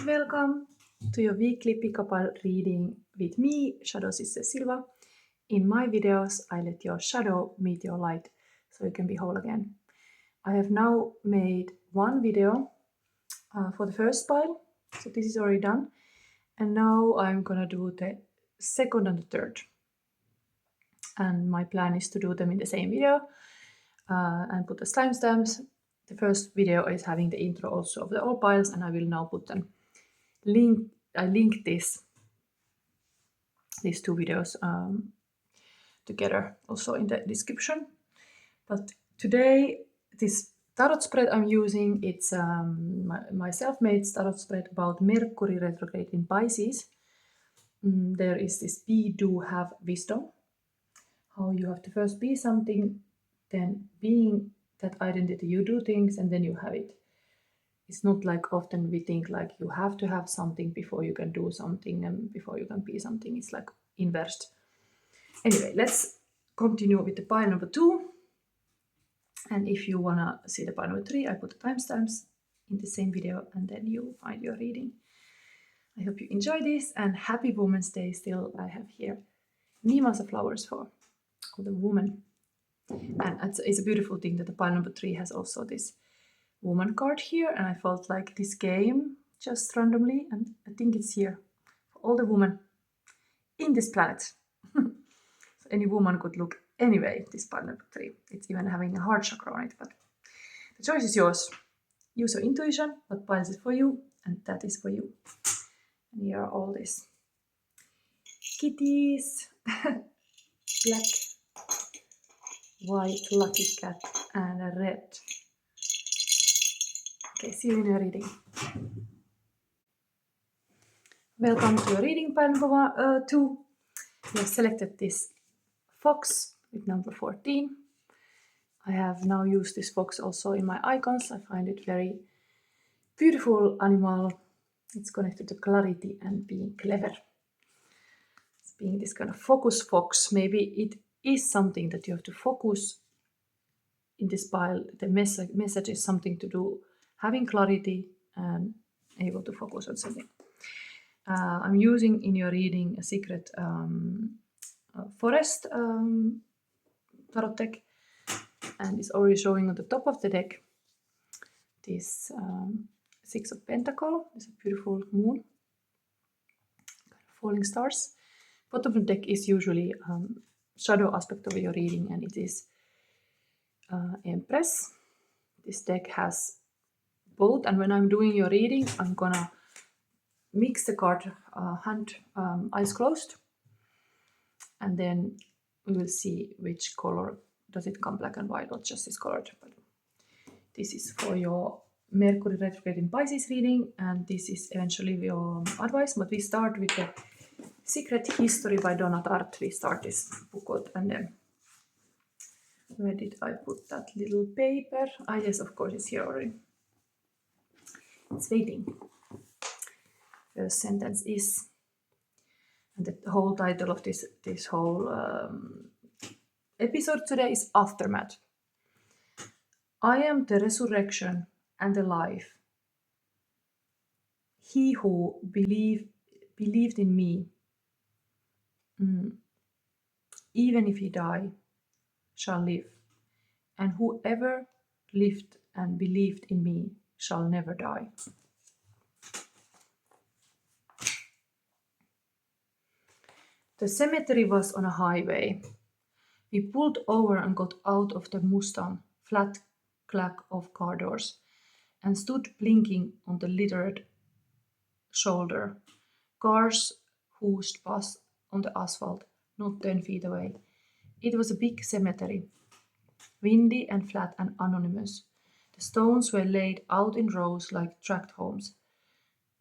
Welcome to your weekly pick-a-pile reading with me, Shadow Sister Silva. In my videos, I let your shadow meet your light so you can be whole again. I have now made one video for the first pile, so this is already done. And now I'm gonna do the second and the third. And my plan is to do them in the same video and put the timestamps. The first video is having the intro also of the all piles, and I will now put them. I linked these two videos together also in the description. But today, this tarot spread I'm using, it's my self-made tarot spread about Mercury retrograde in Pisces. There is this be, do, have, wisdom. How you have to first be something, then being that identity, you do things, and then you have it. It's not like often we think like you have to have something before you can do something and before you can be something. It's like inversed. Anyway, let's continue with the pile number 2. And if you wanna see the pile number 3, I put the timestamps in the same video and then you find your reading. I hope you enjoy this, and happy Women's Day still. I have here Mimasa flowers for the woman. And it's a beautiful thing that the pile number 3 has also this woman card here, and I felt like this game just randomly, and I think it's here for all the women in this planet. So any woman could look anyway, this pile number 3. It's even having a heart chakra on it, but the choice is yours. Use your intuition, what piles is for you, and that is for you. And here are all these kitties, black, white lucky cat, and a red. Okay, see you in your reading. Welcome to your reading pile number 2. We have selected this fox with number 14. I have now used this fox also in my icons. I find it very beautiful animal. It's connected to clarity and being clever. It's being this kind of focus fox. Maybe it is something that you have to focus in this pile. The message is something to do having clarity and able to focus on something. I'm using in your reading a secret forest tarot deck, and it's already showing on the top of the deck this 6 of Pentacles. It's a beautiful moon, falling stars. Bottom of the deck is usually shadow aspect of your reading, and it is Empress. This deck has both, and when I'm doing your reading, I'm gonna mix the card hand eyes closed, and then we will see which color does it come, black and white or just is colored. But this is for your Mercury retrograde in Pisces reading, and this is eventually your advice. But we start with the Secret History by Donna Tartt. We start this book out, and then where did I put that little paper? Ah, yes, of course, it's here already. It's waiting. First sentence is, and the whole title of this whole episode today is Aftermath. I am the resurrection and the life. He who believed in me, even if he die, shall live. And whoever lived and believed in me shall never die. The cemetery was on a highway. We pulled over and got out of the Mustang, flat clack of car doors, and stood blinking on the littered shoulder. Cars whooshed past on the asphalt, not 10 feet away. It was a big cemetery, windy and flat and anonymous. The stones were laid out in rows like tract homes.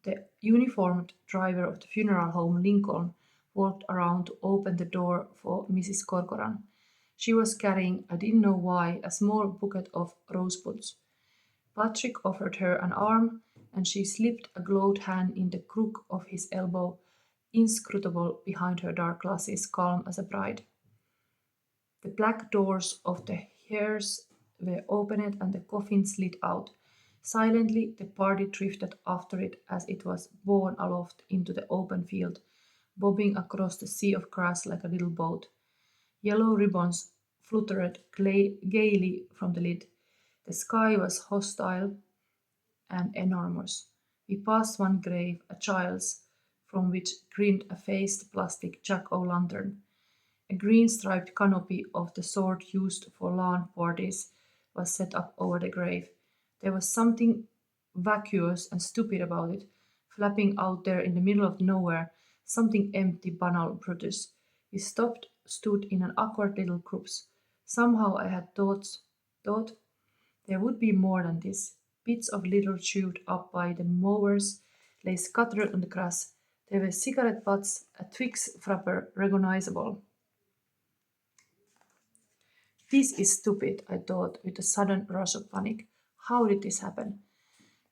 The uniformed driver of the funeral home, Lincoln, walked around to open the door for Mrs. Corcoran. She was carrying, I didn't know why, a small bouquet of rosebuds. Patrick offered her an arm, and she slipped a gloved hand in the crook of his elbow, inscrutable behind her dark glasses, calm as a bride. The black doors of the hearse were opened and the coffin slid out. Silently, the party drifted after it as it was borne aloft into the open field, bobbing across the sea of grass like a little boat. Yellow ribbons fluttered gaily from the lid. The sky was hostile and enormous. We passed one grave, a child's, from which grinned a faced plastic jack-o'-lantern. A green striped canopy of the sort used for lawn parties was set up over the grave. There was something vacuous and stupid about it, flapping out there in the middle of nowhere, something empty, banal, Brutus. We stood in an awkward little groups. Somehow I had thought there would be more than this. Bits of litter chewed up by the mowers lay scattered on the grass. There were cigarette butts, a Twix wrapper recognizable. This is stupid, I thought, with a sudden rush of panic. How did this happen?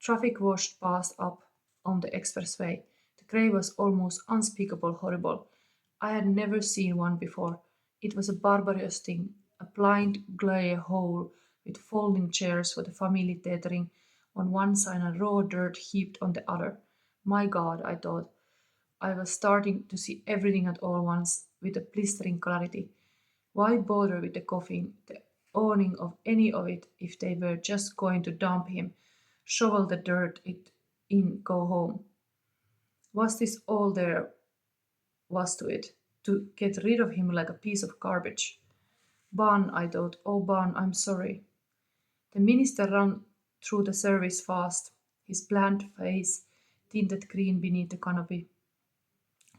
Traffic washed past up on the expressway. The grey was almost unspeakable horrible. I had never seen one before. It was a barbarous thing, a blind grey hole with folding chairs for the family tethering on one side and raw dirt heaped on the other. My God, I thought. I was starting to see everything at all once with a blistering clarity. Why bother with the coffin, the owning of any of it, if they were just going to dump him, shovel the dirt it in, go home? Was this all there was to it? To get rid of him like a piece of garbage? Ban, I thought, oh Ban, I'm sorry. The minister ran through the service fast, his bland face tinted green beneath the canopy.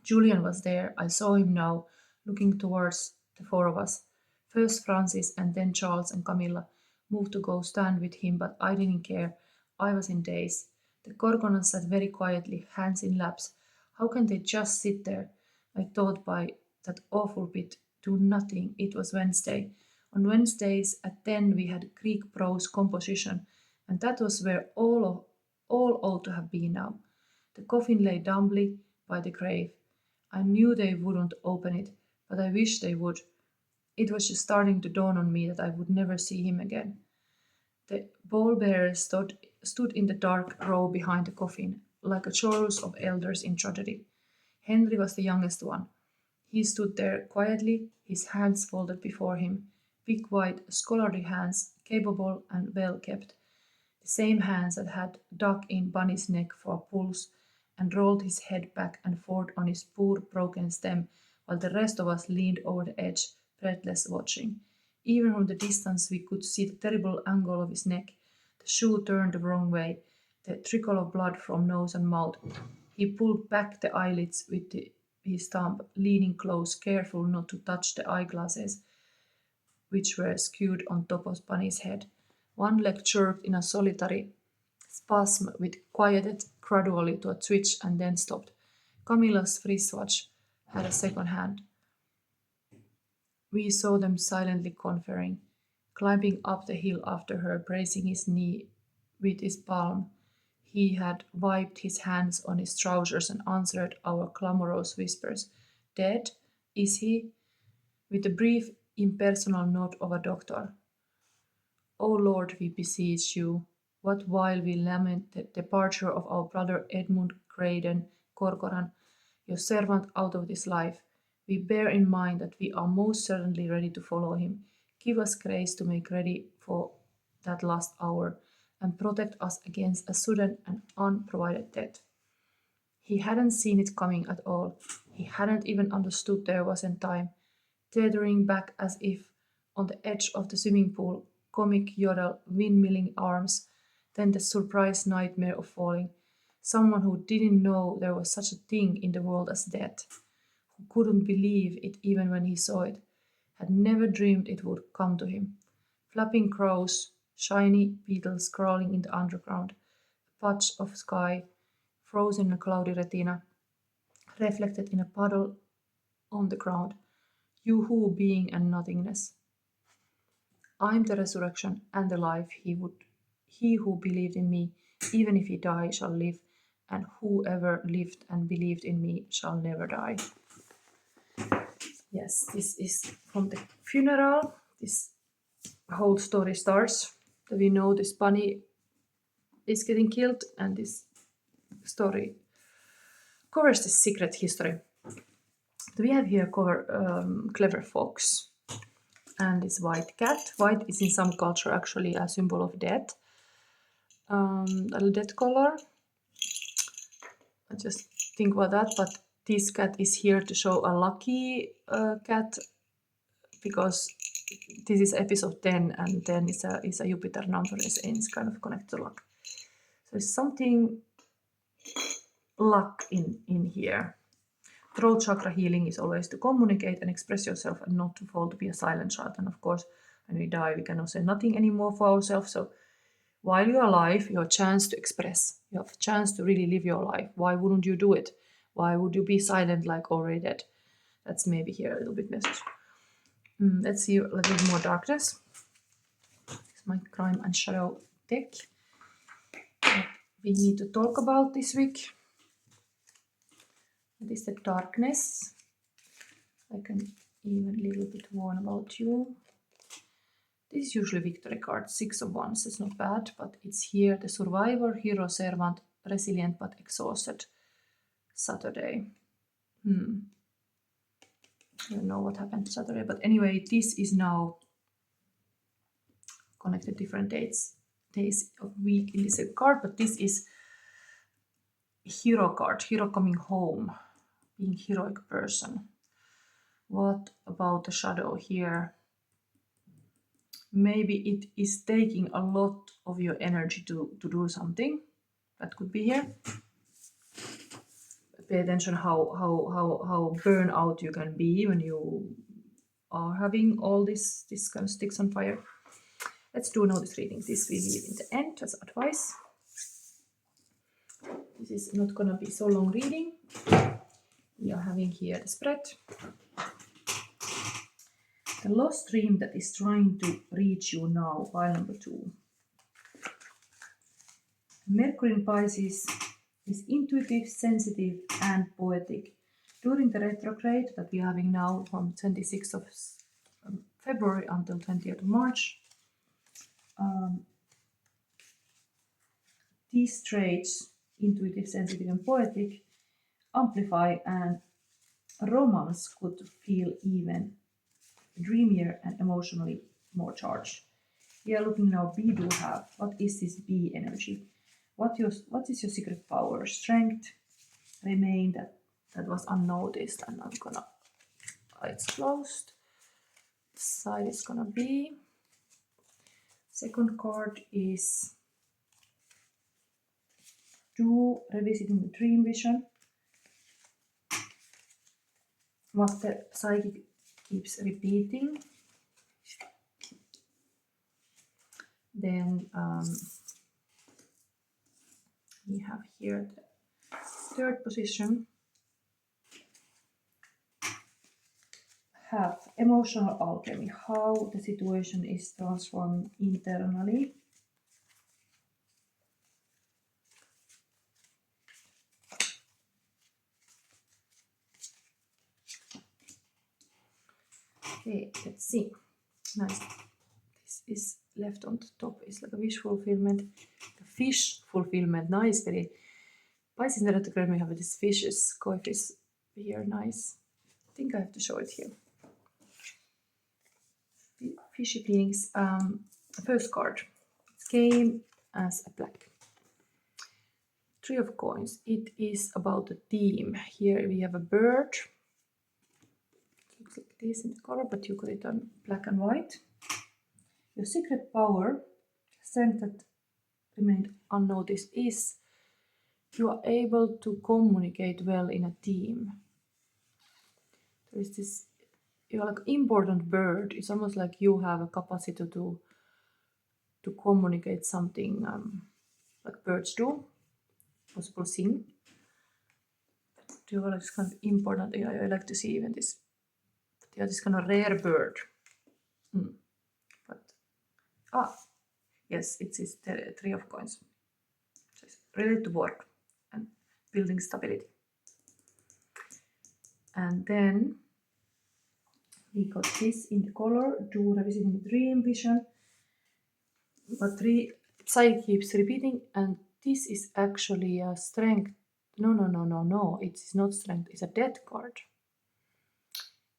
Julian was there. I saw him now, looking towards the four of us. First Francis and then Charles and Camilla moved to go stand with him, but I didn't care. I was in daze. The Gorgonans sat very quietly, hands in laps. How can they just sit there? I thought by that awful bit, do nothing. It was Wednesday. On Wednesdays at 10 we had Greek prose composition, and that was where all ought to have been now. The coffin lay dumbly by the grave. I knew they wouldn't open it, but I wished they would. It was just starting to dawn on me that I would never see him again. The pallbearers stood in the dark row behind the coffin, like a chorus of elders in tragedy. Henry was the youngest one. He stood there quietly, his hands folded before him, big white, scholarly hands, capable and well kept. The same hands that had dug in Bunny's neck for a pulse and rolled his head back and forth on his poor broken stem, while the rest of us leaned over the edge, breathless, watching. Even from the distance we could see the terrible angle of his neck, the shoe turned the wrong way, the trickle of blood from nose and mouth. He pulled back the eyelids with his thumb, leaning close, careful not to touch the eyeglasses, which were skewed on top of Bunny's head. One leg jerked in a solitary spasm, which quieted gradually to a twitch and then stopped. Camilla's wristwatch had a second hand. We saw them silently conferring, climbing up the hill after her, bracing his knee with his palm. He had wiped his hands on his trousers and answered our clamorous whispers. Dead? Is he? With a brief, impersonal nod of a doctor. O Lord, we beseech you, what while we lament the departure of our brother Edmund Graydon Corcoran, your servant out of this life, we bear in mind that we are most certainly ready to follow him. Give us grace to make ready for that last hour, and protect us against a sudden and unprovided death. He hadn't seen it coming at all. He hadn't even understood there wasn't time. Tethering back as if on the edge of the swimming pool, comic yodel, windmilling arms, then the surprise nightmare of falling. Someone who didn't know there was such a thing in the world as death, who couldn't believe it even when he saw it, had never dreamed it would come to him. Flapping crows, shiny beetles crawling in the underground, a patch of sky, frozen in a cloudy retina, reflected in a puddle on the ground. You who being and nothingness. I'm the resurrection and the life. He who believed in me, even if he die, shall live, and whoever lived and believed in me shall never die. Yes, this is from the funeral. This whole story starts. We know this bunny is getting killed, and this story covers this secret history. So we have here clever fox and this white cat. White is in some culture actually a symbol of death. A little death color. I just think about that, but this cat is here to show a lucky cat, because this is episode 10, and 10 is a Jupiter number, and it's kind of connected to luck. So there's something luck in here. Throat chakra healing is always to communicate and express yourself and not to fall to be a silent child. And of course, when we die, we cannot say nothing anymore for ourselves. So while you're alive, you have a chance to express. You have a chance to really live your life. Why wouldn't you do it? Why would you be silent like already dead? That's maybe here a little bit message. Let's see a little bit more darkness. It's my crime and shadow deck that we need to talk about this week. What is the darkness? I can even a little bit warn about you. This is usually victory card, 6 of Wands. It's not bad, but it's here the survivor, hero, servant, resilient but exhausted. Saturday. I don't know what happened Saturday, but anyway, this is now connected days of week in this card, but this is hero card, hero coming home, being heroic person. What about the shadow here? Maybe it is taking a lot of your energy to do something. That could be here. Pay attention how burnout you can be when you are having all this kind of sticks on fire. Let's do now this reading. This we leave in the end as advice. This is not gonna be so long reading. We are having here the spread. The lost dream that is trying to reach you now, pile number 2. Mercury in Pisces is intuitive, sensitive, and poetic. During the retrograde that we are having now from 26th of February until 20th of March, these traits, intuitive, sensitive, and poetic, amplify, and romance could feel even dreamier and emotionally more charged. We are looking now, B do have. What is this B energy? What is your secret power? Strength, remain, that was unnoticed, and I'm gonna, it's closed. This side is gonna be. Second card is do, revisiting the dream vision. What the psychic keeps repeating. Then we have here the third position. Have emotional alchemy, how the situation is transforming internally. Okay, let's see. Nice. This is left on the top. It's like a wish fulfillment. The fish fulfillment. Nice. Very. Pisces in the retrograde, we have this fishes, koi fish here. Nice. I think I have to show it here. Fishy feelings. First card. It came as a black. 3 of coins. It is about the theme. Here we have a bird. Looks like this in the color, but you got it on black and white. Your secret power, strength that remained unnoticed, is you are able to communicate well in a team. There is this, you're like important bird. It's almost like you have a capacity to communicate something like birds do, possible sing. You're like this kind of important. I like to see even this. You're this kind of rare bird. But yes, it's 3 of coins. So it's related to work and building stability. And then we got this in the color, do revisiting dream vision. But 3, Psyche keeps repeating, and this is actually a strength. No, it is not strength, it's a death card.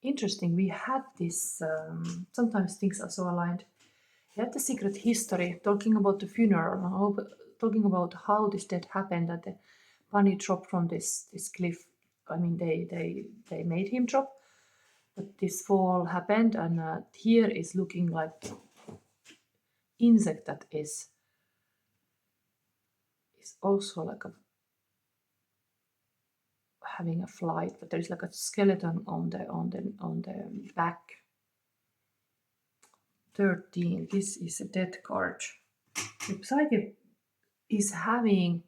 Interesting, we had this, sometimes things are so aligned. We had the secret history, talking about the funeral, talking about how this death happened, that the bunny dropped from this cliff. I mean, they made him drop, but this fall happened, and here is looking like insect that is also like a having a flight, but there is like a skeleton on the back. 13. This is a death card. The Psyche is having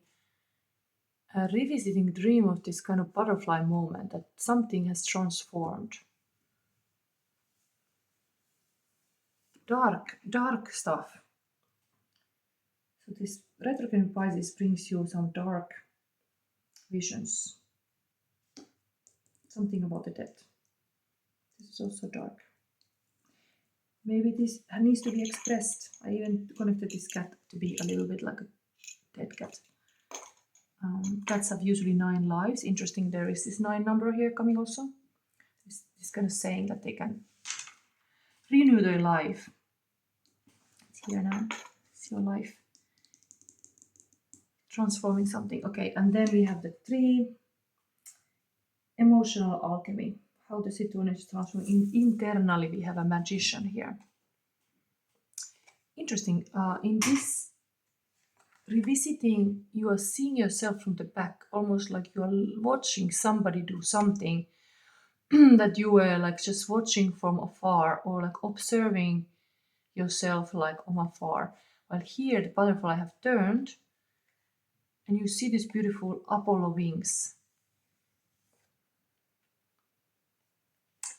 a revisiting dream of this kind of butterfly moment, that something has transformed. Dark stuff. So this retrograde Pisces brings you some dark visions. Something about the death. This is also dark. Maybe this needs to be expressed. I even connected this cat to be a little bit like a dead cat. Cats have usually 9 lives. Interesting, there is this 9 number here coming also. This kind of saying that they can renew their life. It's here now. It's your life. Transforming something. Okay, and then we have the 3. Emotional alchemy. How the situation is transforming. Internally, we have a magician here. Interesting. In this revisiting, you are seeing yourself from the back, almost like you are watching somebody do something that you were like just watching from afar, or like observing yourself like from afar. While here the butterfly have turned, and you see these beautiful Apollo wings.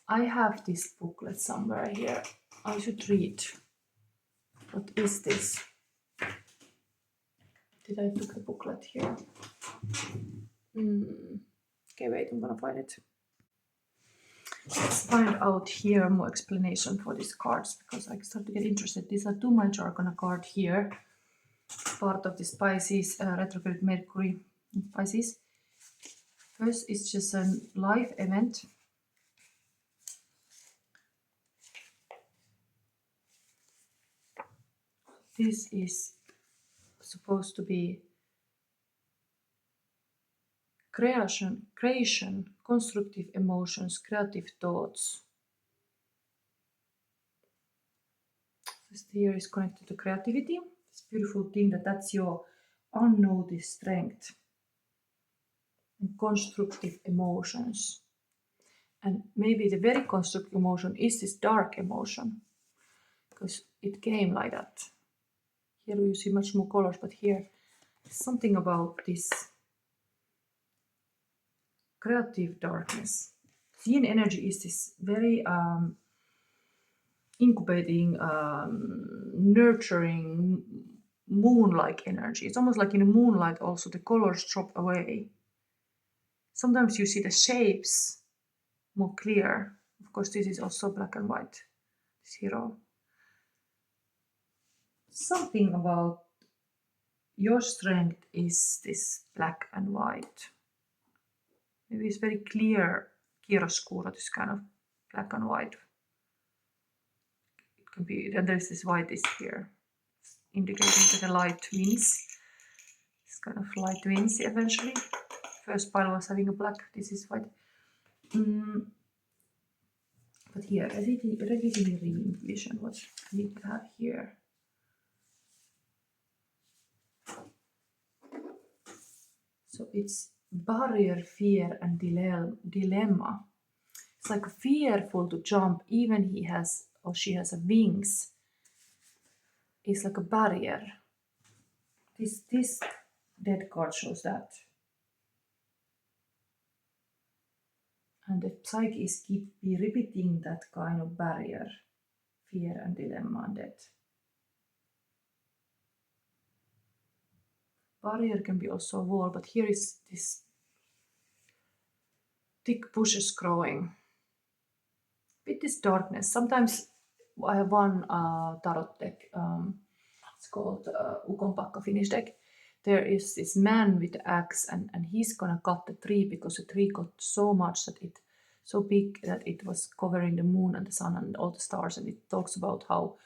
I have this booklet somewhere here. I should read. What is this? Did I took the booklet here? Okay, wait, I'm gonna find it. Let's find out here more explanation for these cards, because I start to get interested. These are 2 major arcana card here. Part of this Pisces, retrograde Mercury in Pisces. First is just a life event. This is supposed to be creation, constructive emotions, creative thoughts. This here is connected to creativity. This beautiful thing that's your unnoticed strength. And constructive emotions. And maybe the very constructive emotion is this dark emotion, because it came like that. Here you see much more colors, but here something about this creative darkness. Yin energy is this very incubating, nurturing, moon-like energy. It's almost like in the moonlight also the colors drop away. Sometimes you see the shapes more clear. Of course, this is also black and white, this hero. Something about your strength is this black and white. Maybe it's very clear, chiaroscuro, this kind of black and white. It can be, and there's this white is here, indicating that the light wins. This kind of light wins eventually. First pile was having a black, this is white. But here, revisiting vision, what I need to have here. So it's barrier, fear, and dilemma. It's like fearful to jump, even he has or she has a wings. It's like a barrier. This dead card shows that. And the Psyche is keep repeating that kind of barrier, fear and dilemma and death. Barrier can be also a wall, but here is this thick bushes growing. With this darkness, sometimes I have one tarot deck. it's called Ukonpakka Finnish deck. There is this man with the axe, and he's gonna cut the tree because the tree got so much that it so big that it was covering the moon and the sun and all the stars. And it talks about how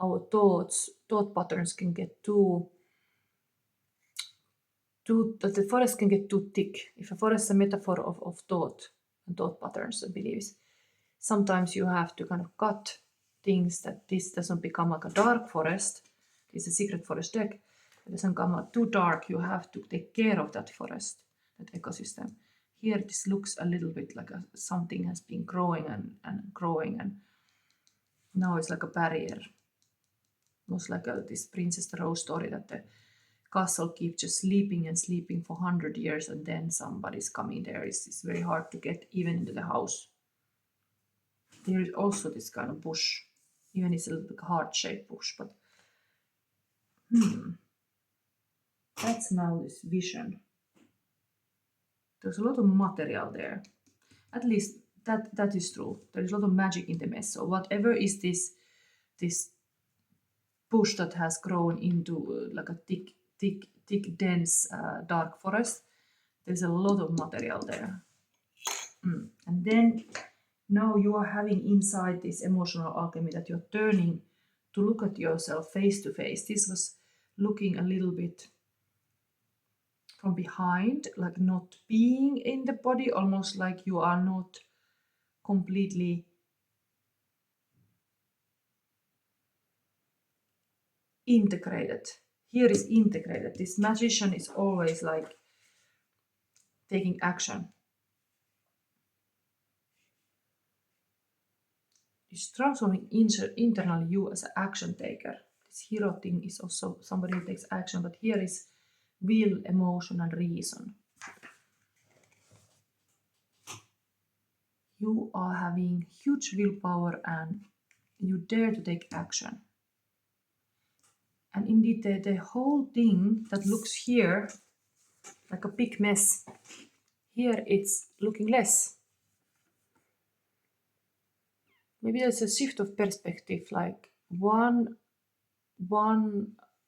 our thought patterns can get too that the forest can get too thick. If a forest is a metaphor of thought and thought patterns and beliefs, sometimes you have to kind of cut things that this doesn't become like a dark forest. It's a secret forest deck. It doesn't come too dark. You have to take care of that forest, that ecosystem. Here this looks a little bit like something has been growing and growing, and now it's like a barrier. Almost like this Princess Rose story, that the castle keeps just sleeping and sleeping for 100 years, and then somebody's coming there. It's very hard to get even into the house. There is also this kind of bush, even it's a little bit heart-shaped bush, but that's now this vision. There's a lot of material there. At least that is true. There is a lot of magic in the mess. So whatever is this bush that has grown into like a thick, dense, dark forest, there's a lot of material there. And then now you are having inside this emotional alchemy that you're turning to look at yourself face to face. This was looking a little bit from behind, like not being in the body, almost like you are not completely integrated. Here is integrated. This magician is always like taking action. It's transforming internally you as an action taker. This hero thing is also somebody who takes action, but here is will, emotion, and reason. You are having huge willpower and you dare to take action. And indeed, the whole thing that looks here like a big mess, here it's looking less. Maybe there's a shift of perspective, like one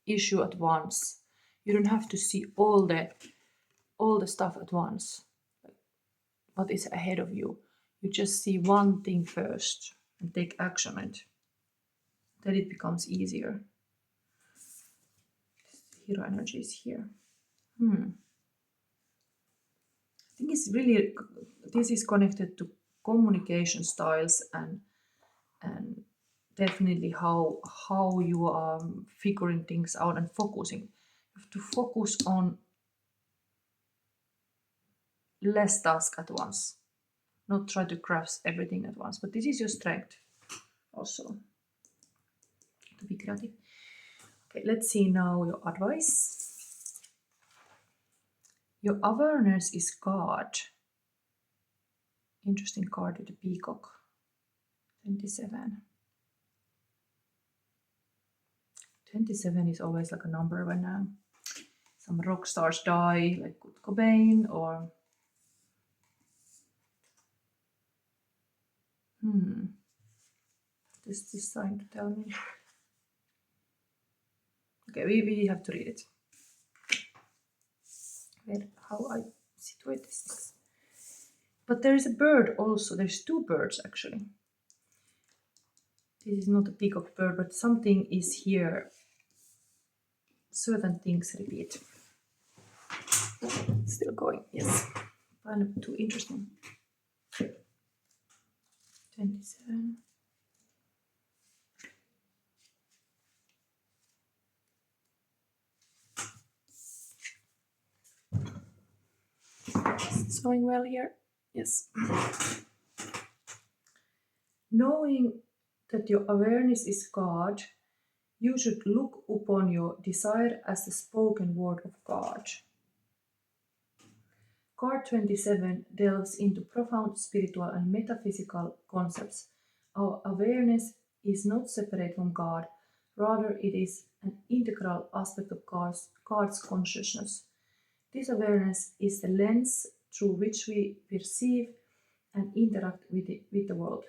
issue at once. You don't have to see all the stuff at once. What is ahead of you? You just see one thing first and take action on it. Then it becomes easier. Hero energy is here. I think it's really, this is connected to communication styles and definitely how you are figuring things out and focusing. You have to focus on less tasks at once, not try to grasp everything at once. But this is your strength also, to be creative. Okay, let's see now your advice. Your awareness is God. Interesting card with the peacock. 27. 27 is always like a number when some rock stars die, like Kurt Cobain, or this trying to tell me. Okay, we have to read it. How I situate this. But there is a bird also. There's two birds actually. This is not a peacock bird, but something is here. Certain things repeat. Still going, yes. Kind of too interesting. 27. It's going well here. Yes. Knowing that your awareness is God, you should look upon your desire as the spoken word of God. Card 27 delves into profound spiritual and metaphysical concepts. Our awareness is not separate from God, rather it is an integral aspect of God's consciousness. This awareness is the lens through which we perceive and interact with the world.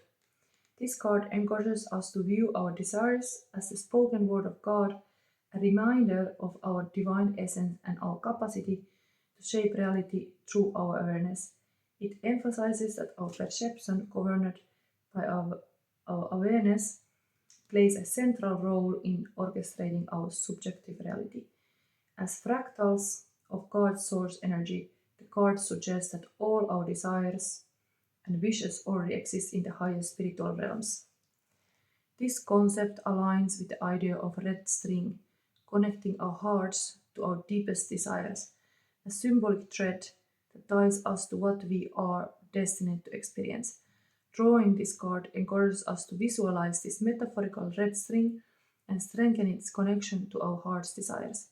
This card encourages us to view our desires as the spoken word of God, a reminder of our divine essence and our capacity to shape reality through our awareness. It emphasizes that our perception, governed by our awareness, plays a central role in orchestrating our subjective reality. As fractals of God's source energy, the cards suggest that all our desires and wishes already exist in the higher spiritual realms. This concept aligns with the idea of red string, connecting our hearts to our deepest desires, a symbolic thread that ties us to what we are destined to experience. Drawing this card encourages us to visualize this metaphorical red string and strengthen its connection to our heart's desires.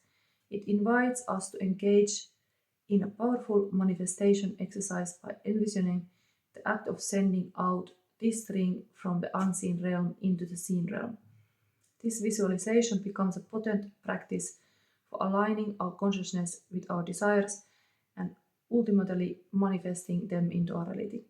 It invites us to engage in a powerful manifestation exercise by envisioning the act of sending out this string from the unseen realm into the seen realm. This visualization becomes a potent practice for aligning our consciousness with our desires and ultimately manifesting them into our reality.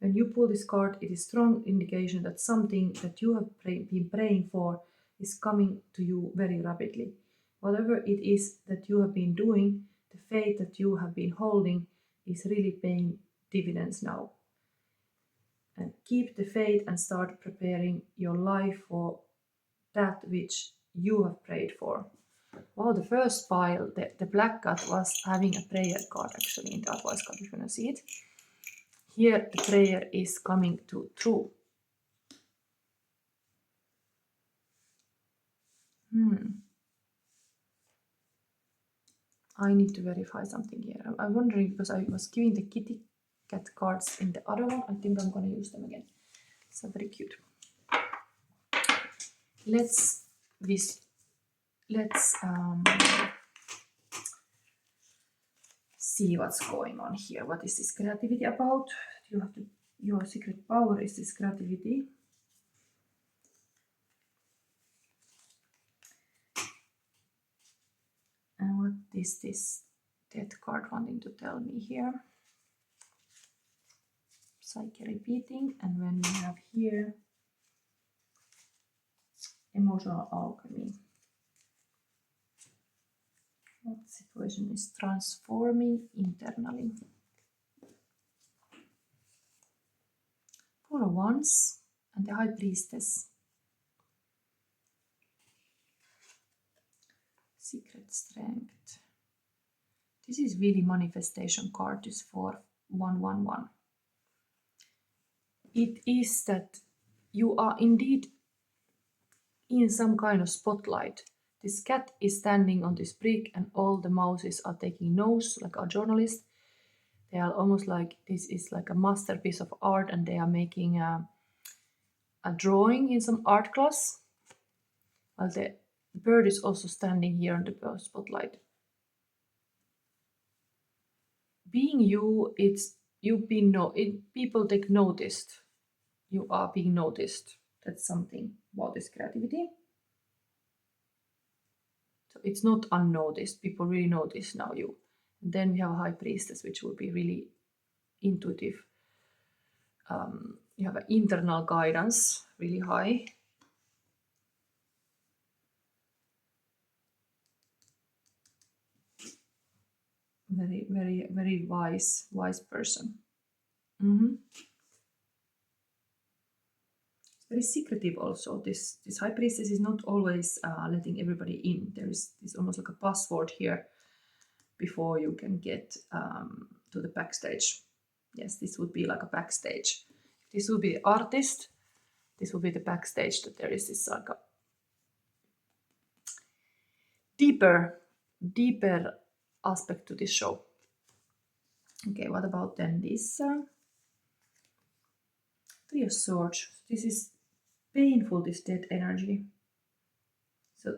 When you pull this card, it is a strong indication that something that you have been praying for is coming to you very rapidly. Whatever it is that you have been doing, the faith that you have been holding is really paying dividends now. And keep the faith and start preparing your life for that which you have prayed for. Wow, the first pile, the black cat was having a prayer card actually in the advice card, if you want to see it. Here the prayer is coming to true. I need to verify something here. I'm wondering because I was giving the kitty cat cards in the other one. I think I'm going to use them again. So very cute. Let's see what's going on here. What is this creativity about? You have to. Your secret power is this creativity. And what is this death card wanting to tell me here? Psyche repeating, and when we have here emotional alchemy. What situation is transforming internally? Four of Wands and the High Priestess. Secret strength. This is really manifestation card, this 4111. It is that you are indeed in some kind of spotlight. This cat is standing on this brick and all the mouses are taking notes, like a journalist. They are almost like this is like a masterpiece of art and they are making a drawing in some art class. While the bird is also standing here on the spotlight. Being you, it's you've been people take noticed. You are being noticed. That's something about this creativity. So it's not unnoticed. People really notice now you. And then we have a High Priestess, which will be really intuitive. You have an internal guidance, really high. Very, very, very wise person. It's very secretive also. This High Priestess is not always letting everybody in. There is almost like a password here before you can get to the backstage. Yes, this would be like a backstage. This would be the artist. This would be the backstage, that there is this like a deeper aspect to this show. Okay, what about then this Three of Swords? This is painful, this dead energy. So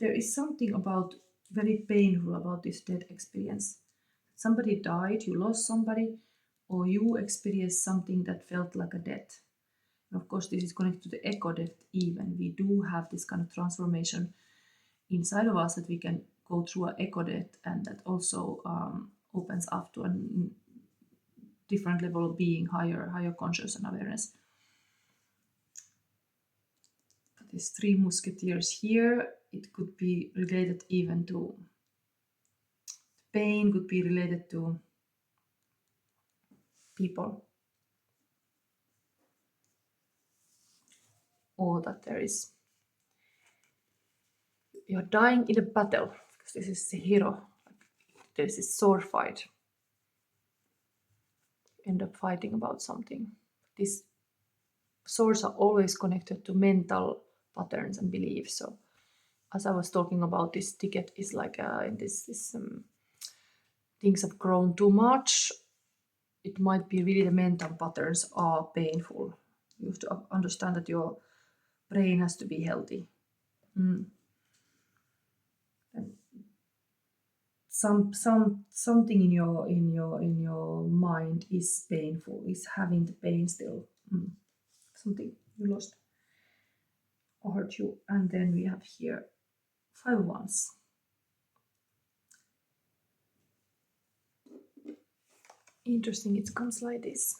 there is something about very painful about this death experience. Somebody died, you lost somebody, or you experienced something that felt like a death. And of course, this is connected to the echo death even. We do have this kind of transformation inside of us that we can go through an echo death, and that also opens up to a different level of being, higher conscious and awareness. But these three musketeers here. It could be related even to pain, could be related to people. Or that there is, you're dying in a battle, because this is the hero. There's this sword fight. End up fighting about something. These swords are always connected to mental patterns and beliefs. So as I was talking about, this ticket is like things have grown too much. It might be really the mental patterns are painful. You have to understand that your brain has to be healthy. And something in your mind is painful, is having the pain still. Something you lost or hurt you. And then we have here 5 of Wands. Interesting, it comes like this.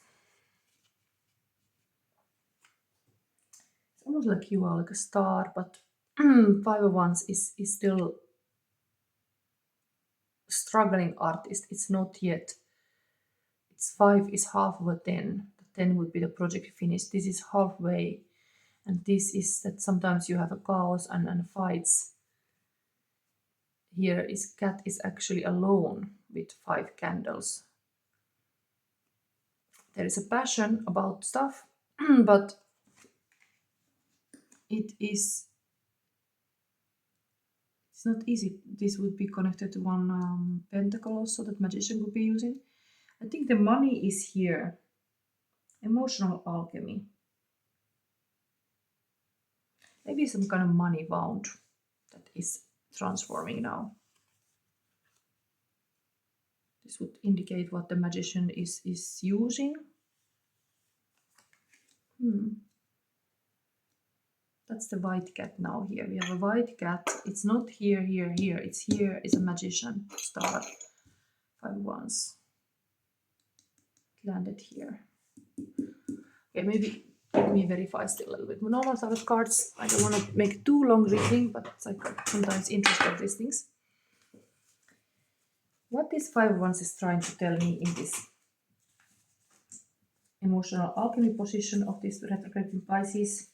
It's almost like you are like a star, but 5 of Wands is still struggling artist. It's not yet. It's 5 is half of a 10. The 10 would be the project finished. This is halfway. And this is that sometimes you have a chaos and fights. Here is cat is actually alone with 5 candles. There is a passion about stuff, but it's not easy. This would be connected to one pentacle also that magician would be using. I think the money is here. Emotional alchemy. Maybe some kind of money wound that is transforming now. This would indicate what the magician is using. That's the white cat now here. We have a white cat. It's not here. It's here is a magician star. 5 Wands. It landed here. Okay, maybe let me verify still a little bit. Normal tarot cards. I don't want to make too long reading, but it's like sometimes interesting of these things. What this 5 Wands is trying to tell me in this emotional alchemy position of this retrograde in Pisces.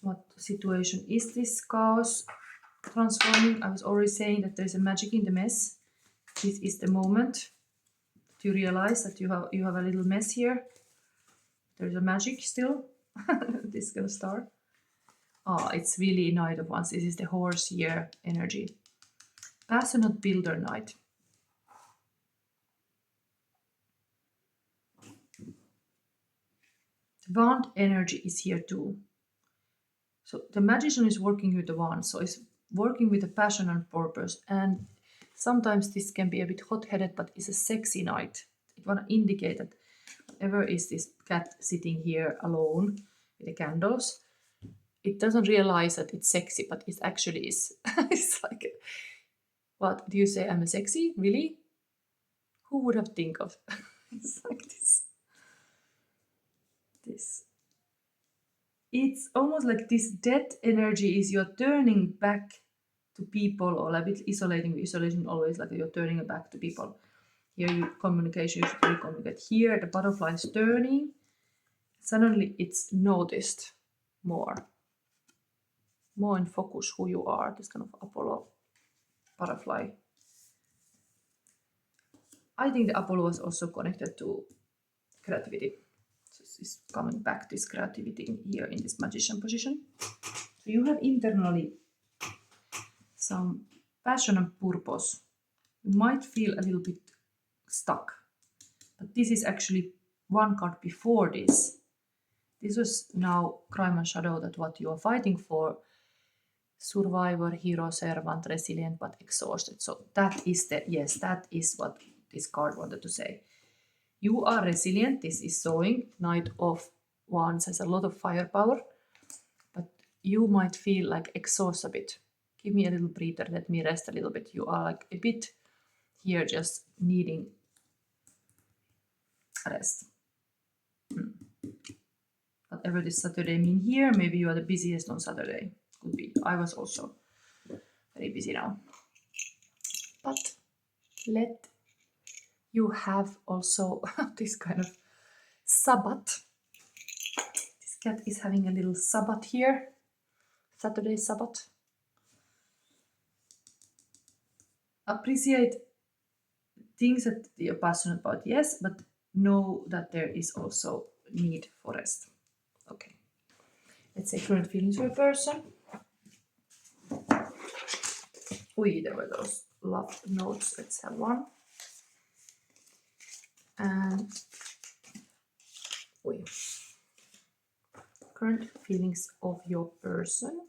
What situation is this chaos transforming? I was already saying that there's a magic in the mess. This is the moment to realize that you have a little mess here. There's a magic still. This is gonna start. Oh, it's really Knight of Wands. This is the horse here energy. Passionate builder knight. The wand energy is here too. So the magician is working with the wand, so it's working with a passion and purpose. And sometimes this can be a bit hot-headed, but it's a sexy knight. It want to indicate that whatever is this cat sitting here alone with the candles, it doesn't realize that it's sexy, but it actually is. It's like, what do you say? I'm a sexy? Really? Who would have think of? It's like this. It's almost like this death energy is you're turning back to people, or a bit isolating. Isolation always like you're turning back to people. Here you communication, you should really communicate. Here the butterfly is turning. Suddenly it's noticed more in focus who you are. This kind of Apollo butterfly. I think the Apollo was also connected to creativity. So this is coming back, this creativity here in this magician position. So you have internally some passion and purpose. You might feel a little bit stuck, but this is actually one card before this. This was now crime and shadow, that what you are fighting for. Survivor, hero, servant, resilient but exhausted. So that is that is what this card wanted to say. You are resilient. This is showing Knight of Wands has a lot of firepower, but you might feel like exhausted a bit. Give me a little breather. Let me rest a little bit. You are like a bit here just needing rest. whatever this Saturday mean here. Maybe you are the busiest on Saturday. Could be. I was also very busy now. But let you have also this kind of Sabbath. This cat is having a little Sabbath here. Saturday Sabbath. Appreciate things that you're passionate about, yes, but know that there is also need for rest. Okay. Let's say current feelings for a person. There were those love notes. Let's have one. And current feelings of your person.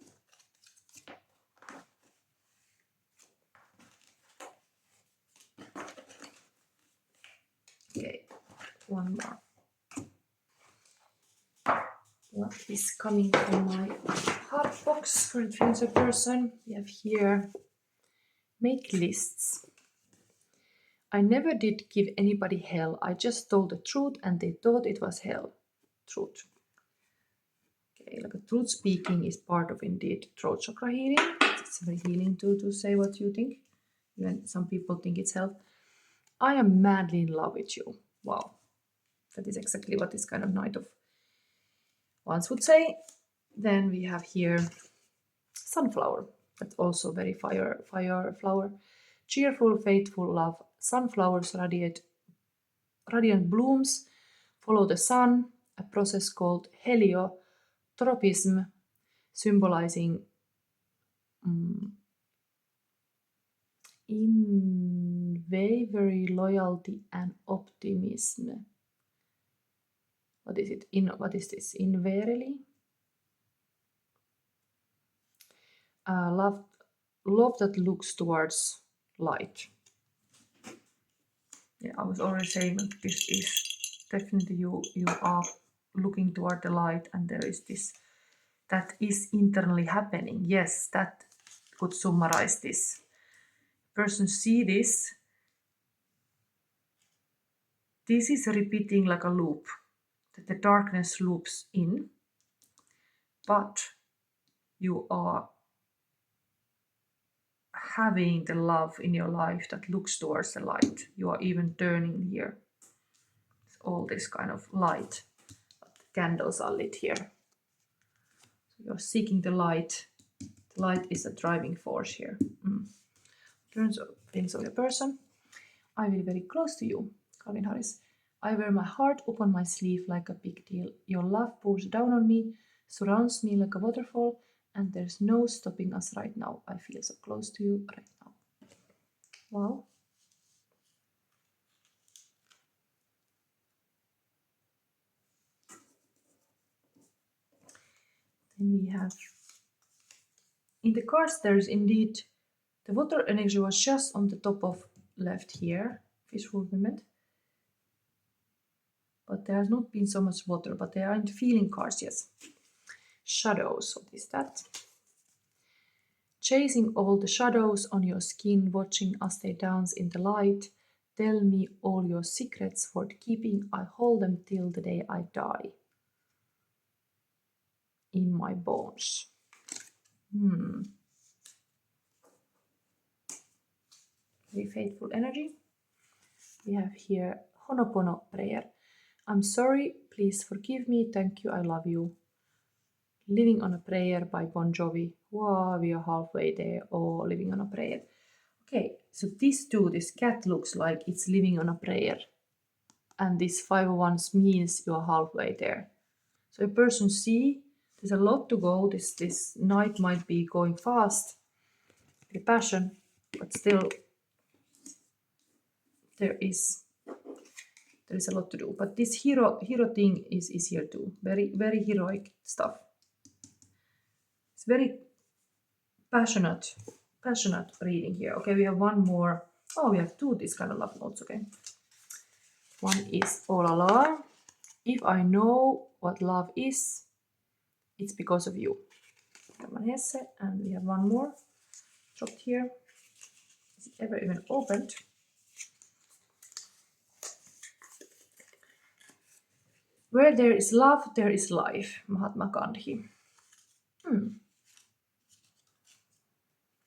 Okay, one more. What is coming from my heart box? Current feelings of person. We have here, make lists. I never did give anybody hell. I just told the truth and they thought it was hell. Truth. Okay, like a truth speaking is part of indeed throat chakra healing. It's very healing to say what you think. Even some people think it's hell. I am madly in love with you. Wow. That is exactly what this kind of Knight of Wands would say. Then we have here sunflower. That's also very fire flower. Cheerful, faithful love. Sunflowers radiant blooms, follow the sun, a process called heliotropism, symbolizing unwavering loyalty and optimism. What is it? What is this? Inverily? Love that looks towards light. Yeah, I was already saying that this is definitely you are looking toward the light, and there is this that is internally happening. Yes, that could summarize this. Person see this. This is repeating like a loop, that the darkness loops in, but you are having the love in your life that looks towards the light. You are even turning here. It's all this kind of light. Candles are lit here. So you're seeking the light. The light is a driving force here. Turns of things of your person. I will be very close to you, Calvin Harris. I wear my heart upon my sleeve like a big deal. Your love pours down on me, surrounds me like a waterfall, and there's no stopping us right now. I feel so close to you right now. Wow. Then we have, in the cards, there's indeed, the water energy was just on the top of left here, fish movement. But there has not been so much water, but they are in the feeling cards, yes. Shadows, what is that? Chasing all the shadows on your skin, watching as they dance in the light. Tell me all your secrets for keeping. I hold them till the day I die. In my bones. Very faithful energy. We have here Honopono prayer. I'm sorry, please forgive me, thank you, I love you. Living on a Prayer by Bon Jovi. Wow, we are halfway there. Oh, Living on a Prayer. Okay, so this cat looks like it's living on a prayer. And this 5 of Wands means you're halfway there. So a person see, there's a lot to go. This night might be going fast. The passion, but still there is a lot to do. But this hero thing is here too. Very, very heroic stuff. It's very passionate reading here. Okay, we have one more. Oh, we have 2 this kind of love notes. Okay, one is oh la la. If I know what love is, it's because of you. And we have one more dropped here. Is it ever even opened? Where there is love, there is life. Mahatma Gandhi.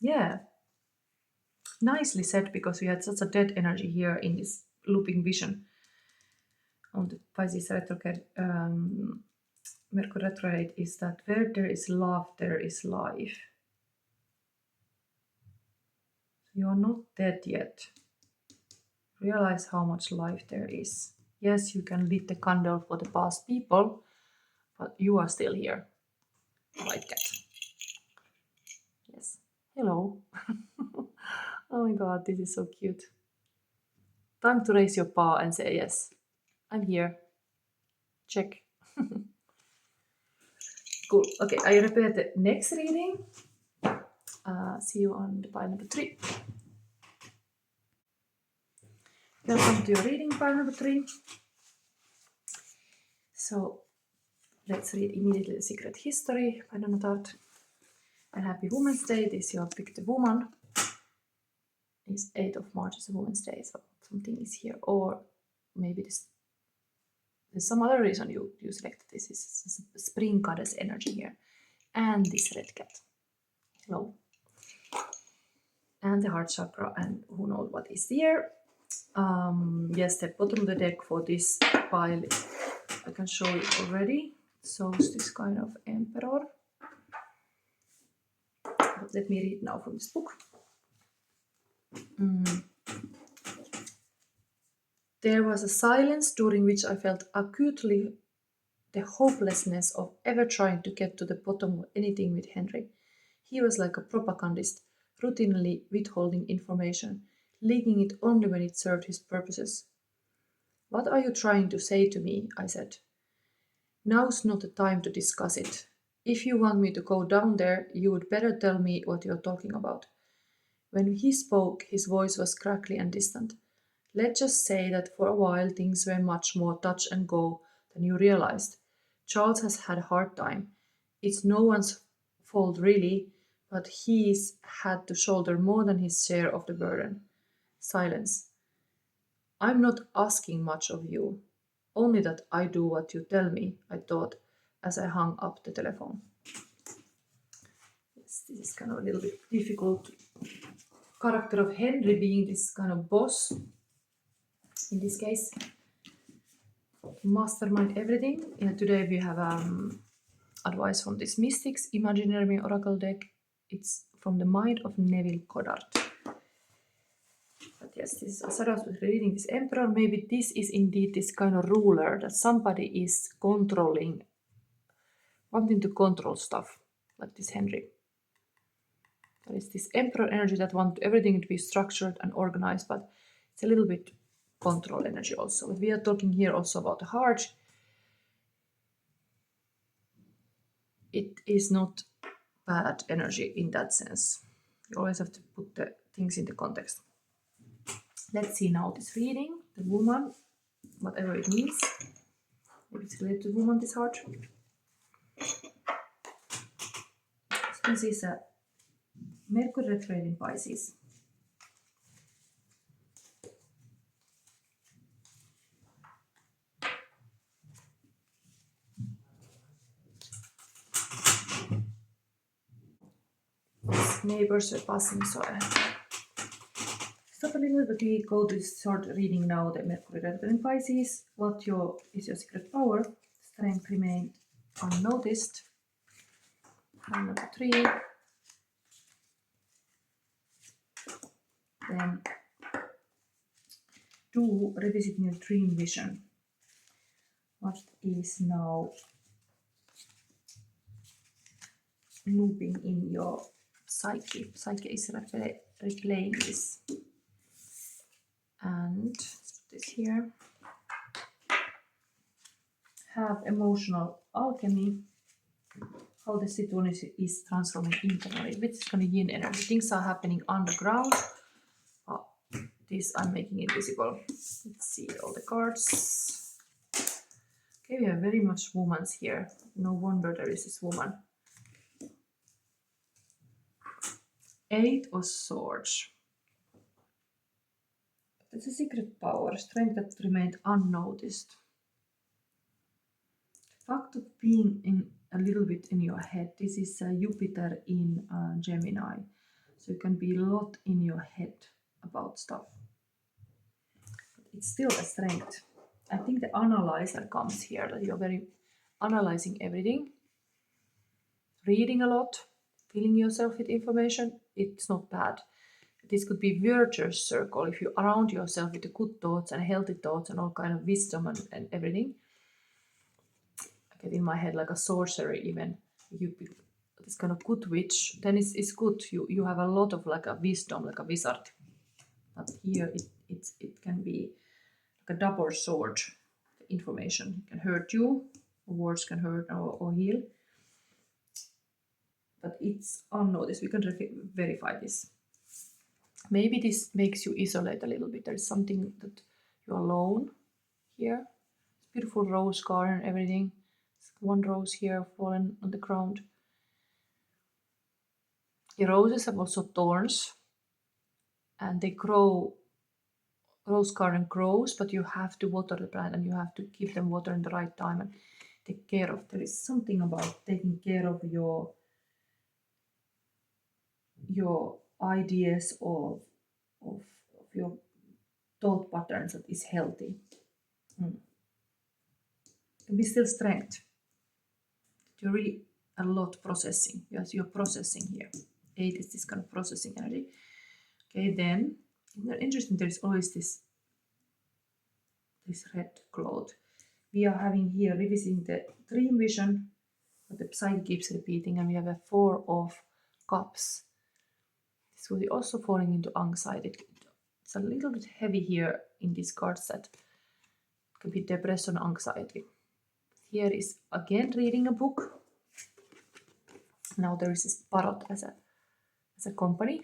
Yeah. Nicely said, because we had such a dead energy here in this looping vision on the Pisces retrograde. Mercury retrograde is that where there is love, there is life. You are not dead yet. Realize how much life there is. Yes, you can lit the candle for the past people, but you are still here. White cat. Yes. Hello. Oh my god, this is so cute. Time to raise your paw and say, yes, I'm here. Check. Cool. Okay, I repeat the next reading. See you on the pile number 3. Welcome to your reading, pile number 3. So let's read immediately the secret history by Donna Tartt. And happy Womensday. This you have picked a woman. It's 8th of March is a Women's Day, so something is here. Or maybe there's some other reason you selected this. Is spring goddess energy here. And this red cat. Hello. And the heart chakra, and who knows what is there. Yes, the bottom of the deck for this pile, I can show you already. So it's this kind of emperor. But let me read now from this book. There was a silence during which I felt acutely the hopelessness of ever trying to get to the bottom of anything with Henry. He was like a propagandist, routinely withholding information, leaking it only when it served his purposes. What are you trying to say to me? I said. Now's not the time to discuss it. If you want me to go down there, you would better tell me what you're talking about. When he spoke, his voice was crackly and distant. Let's just say that for a while things were much more touch and go than you realized. Charles has had a hard time. It's no one's fault really, but he's had to shoulder more than his share of the burden. Silence. I'm not asking much of you, only that I do what you tell me, I thought, as I hung up the telephone. Yes, this is kind of a little bit difficult. Character of Henry being this kind of boss, in this case, mastermind everything. Today we have advice from this Mystics Imaginary Oracle deck. It's from the mind of Neville Goddard. But yes, this is Sarah reading this emperor. Maybe this is indeed this kind of ruler that somebody is controlling, wanting to control stuff, like this Henry. There is this emperor energy that wants everything to be structured and organized, but it's a little bit control energy also. But we are talking here also about the heart. It is not bad energy in that sense. You always have to put the things into context. Let's see now this reading, the woman, whatever it means. Maybe it's related to woman, this heart. So this is a Mercury retrograde in Pisces. His neighbors were passing, so I stop a little bit. We go to this short reading now, the Mercury retrograde in Pisces. What is your secret power? Strength remained unnoticed. And number 3. Then do revisiting your dream vision. What is now looping in your psyche? Psyche is replaying this. And let's put this here. Have emotional alchemy. How the situation is transforming internally. Which is kind of yin energy. Things are happening underground. Oh, this I'm making it visible. Let's see all the cards. Okay, we have very much women's here. No wonder there is this woman. 8 of Swords. It's a secret power, strength that remained unnoticed. fact of being in a little bit in your head. This is Jupiter in Gemini. So you can be a lot in your head about stuff. It's still a strength. I think the analyzer comes here, that you're very analyzing everything, reading a lot, filling yourself with information. It's not bad. This could be virtuous circle if you surround yourself with the good thoughts and healthy thoughts and all kind of wisdom and everything. I get in my head like a sorcery even. This kind of good witch, then it's good. You have a lot of like a wisdom, like a wizard. But here it can be like a double sword. Information can hurt you, words can hurt or heal. But it's unnoticed. We can verify this. Maybe this makes you isolate a little bit. There is something that you're alone here. It's beautiful rose garden, everything. One rose here fallen on the ground. The roses have also thorns, and they grow. Rose garden grows, but you have to water the plant and you have to give them water in the right time and take care of. There is something about taking care of your ideas of your thought patterns that is healthy. Can be still strength. You're really a lot processing. Yes, you're processing here. 8 is this kind of processing energy. Okay, then interesting. There is always this red cloud. We are having here revisiting the dream vision, but the psyche keeps repeating, and we have a 4 of cups. This will be also falling into anxiety. It's a little bit heavy here in this card set. It could be depression, anxiety. Here is again reading a book. Now there is this parrot as a company.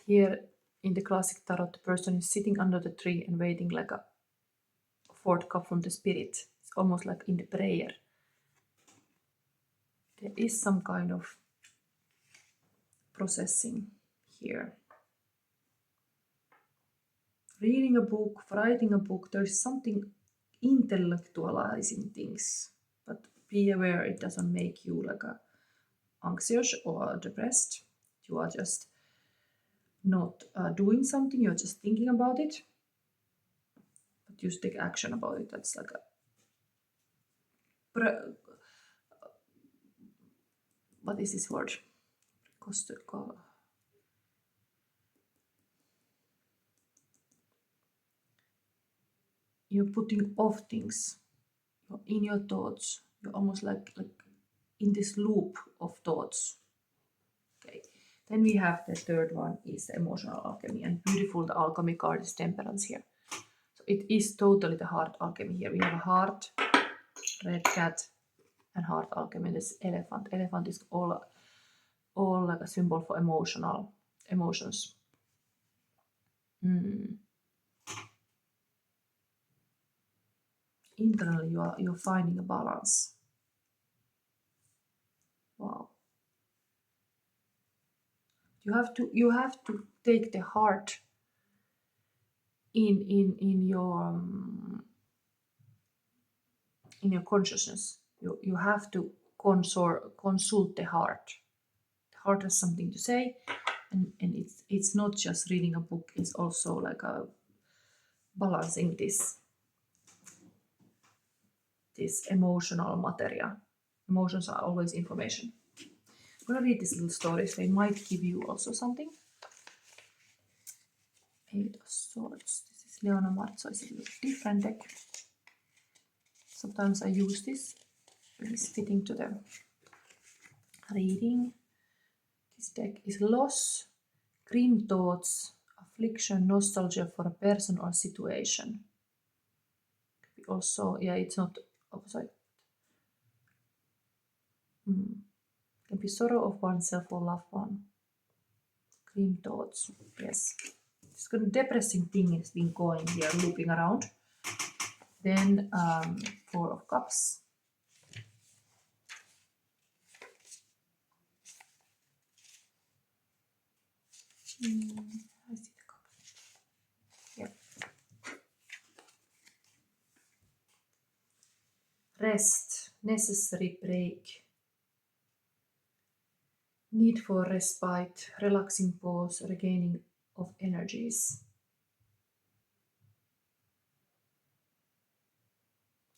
Here in the classic tarot, the person is sitting under the tree and waiting like a 4th cup from the spirit. It's almost like in the prayer. There is some kind of processing here. Reading a book, writing a book, there's something intellectualizing things, but be aware it doesn't make you like anxious or depressed. You are just not doing something, you're just thinking about it, but you take action about it. That's like what is this word? You're putting off things. You're in your thoughts. You're almost like in this loop of thoughts. Okay. Then we have the 3rd one is the emotional alchemy, and beautiful the alchemy card is temperance here. So it is totally the heart alchemy here. We have a heart, red cat, and heart alchemy. This elephant. Elephant is all like a symbol for emotions. Internally you're finding a balance. Wow. You have to take the heart in your consciousness. You have to consult the heart. The heart has something to say, and it's not just reading a book. It's also like a balancing this emotional materia. Emotions are always information. I'm gonna read this little story, so it might give you also something. 8 of Swords. This is Leona Marzo. It's a little different deck. Sometimes I use this. It's fitting to the reading. This deck is loss, grim thoughts, affliction, nostalgia for a person or situation. Also, yeah, it's not opposite. It can be sorrow of oneself or loved one. Grim thoughts, yes. This kind of depressing thing has been going here, looping around. Then 4 of Cups. I see the cup. Yeah. rest, necessary break, need for respite, relaxing pause, regaining of energies.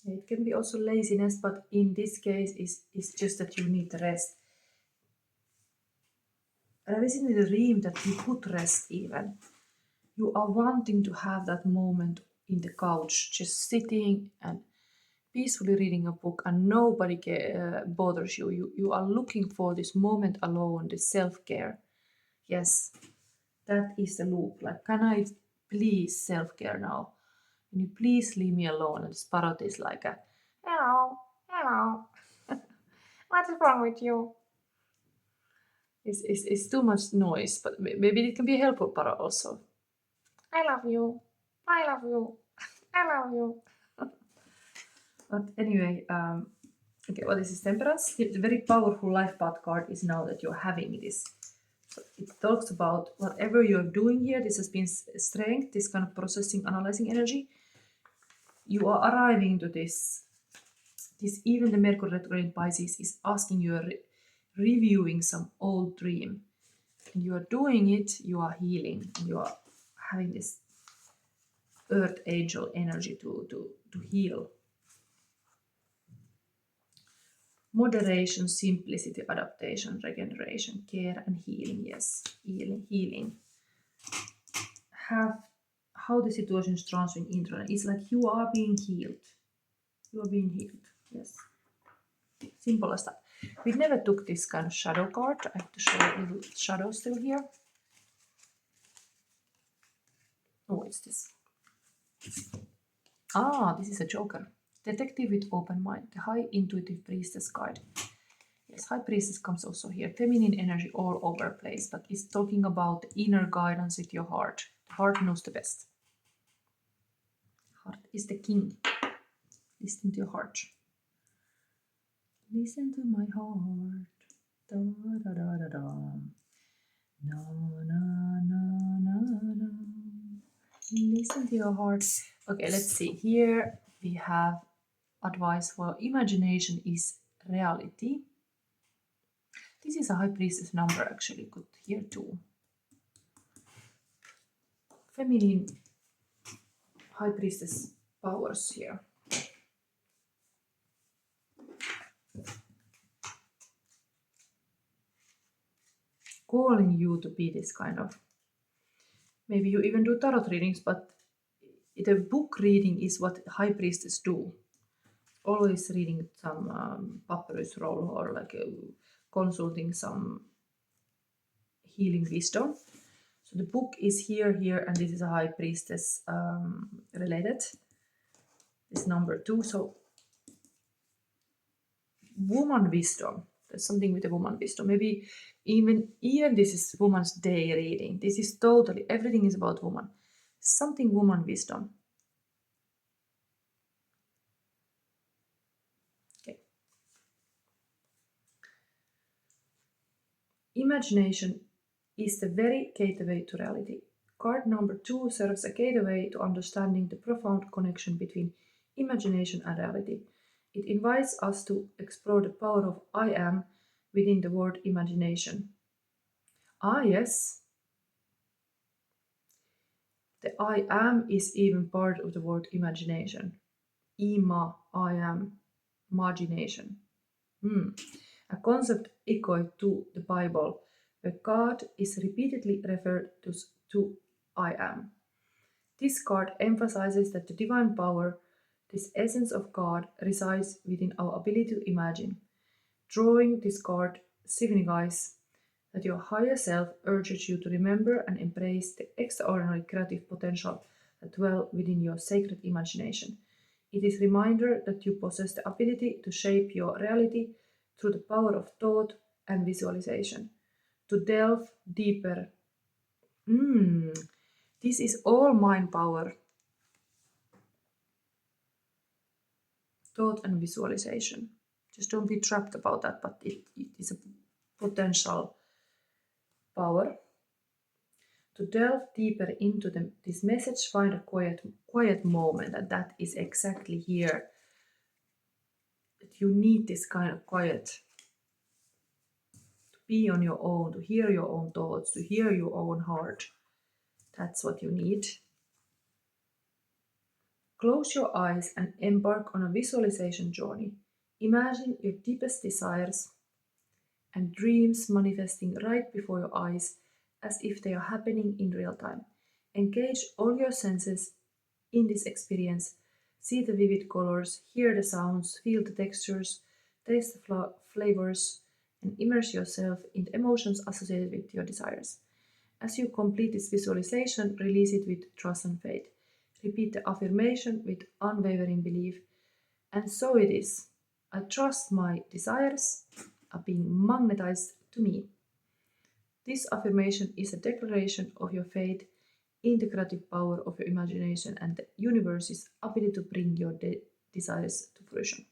It can be also laziness, but in this case is just that you need rest. And I was in the dream that you could rest even. You are wanting to have that moment in the couch, just sitting and peacefully reading a book, and nobody bothers you. You are looking for this moment alone, this self-care. Yes, that is the loop. Like, can I please self-care now? Can you please leave me alone? And this parrot is like a, hello, hello. What's wrong with you? It's too much noise, but maybe it can be a helpful parrot also. I love you. I love you. I love you. But anyway, okay, well, this is temperance. The very powerful life path card is now that you're having this. So it talks about whatever you're doing here. This has been strength, this kind of processing, analyzing energy. You are arriving to this. Even the Mercury retrograde in Pisces is asking you, reviewing some old dream. And you are doing it, you are healing, and you are having this earth angel energy to heal. Moderation, simplicity, adaptation, regeneration, care, and healing. Yes, healing. How the situation is transferring internally. It's like you are being healed. You are being healed. Yes. Simple as that. We never took this kind of shadow card. I have to show a little shadow still here. Oh, it's this. Ah, this is a joker. Detective with open mind. The high intuitive priestess card. Yes, high priestess comes also here. Feminine energy all over the place, but it's talking about the inner guidance with your heart. The heart knows the best. Heart is the king. Listen to your heart. Listen to my heart. Da, da, da, da, da. Na, na, na, na, na. Listen to your heart. Okay, let's see. Here we have advice for imagination is reality. This is a high priestess number, actually, good here too. Feminine high priestess powers here. Calling you to be this kind of, maybe you even do tarot readings, but the book reading is what high priestess do. Always reading some papyrus roll or like consulting some healing wisdom. So the book is here, and this is a high priestess related. This number 2. So woman wisdom. There's something with the woman wisdom. Maybe even this is woman's day reading. This is totally, everything is about woman. Something woman wisdom. Okay. Imagination is the very gateway to reality. Card number 2 serves a gateway to understanding the profound connection between imagination and reality. It invites us to explore the power of I am within the word imagination. Ah, yes. The I am is even part of the word imagination. Ima, I am, imagination. A concept echoed to the Bible, where God is repeatedly referred to I am. This card emphasizes that the divine power, this essence of God, resides within our ability to imagine. Drawing this card signifies that your higher self urges you to remember and embrace the extraordinary creative potential that dwells within your sacred imagination. It is a reminder that you possess the ability to shape your reality through the power of thought and visualization. To delve deeper, this is all mind power. Thought and visualization. Just don't be trapped about that, but it is a potential power. To delve deeper into this message, find a quiet moment, and that is exactly here. that you need this kind of quiet to be on your own, to hear your own thoughts, to hear your own heart. That's what you need. Close your eyes and embark on a visualization journey. Imagine your deepest desires and dreams manifesting right before your eyes as if they are happening in real time. Engage all your senses in this experience. See the vivid colors, hear the sounds, feel the textures, taste the flavors, and immerse yourself in the emotions associated with your desires. As you complete this visualization, release it with trust and faith. Repeat the affirmation with unwavering belief. And so it is. I trust my desires are being magnetized to me. This affirmation is a declaration of your faith in the creative power of your imagination and the universe's ability to bring your desires to fruition.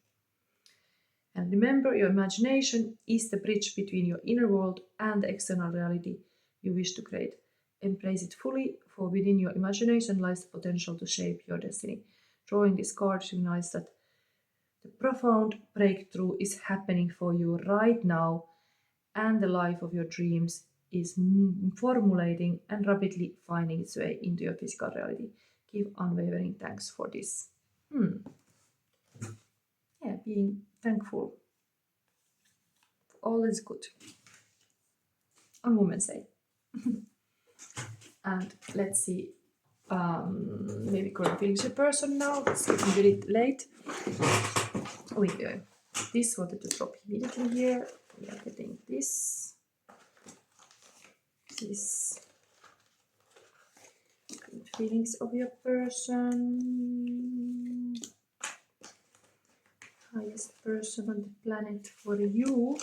And remember, your imagination is the bridge between your inner world and the external reality you wish to create. Embrace it fully, for within your imagination lies the potential to shape your destiny. Drawing this card signifies that the profound breakthrough is happening for you right now, and the life of your dreams is formulating and rapidly finding its way into your physical reality. Give unwavering thanks for this. Yeah, being thankful. All is good on Women's Day. And let's see, maybe current feelings your person now. It's getting a bit late. This wanted to drop immediately here. We are getting this. Current feelings of your person. Highest person on the planet for you.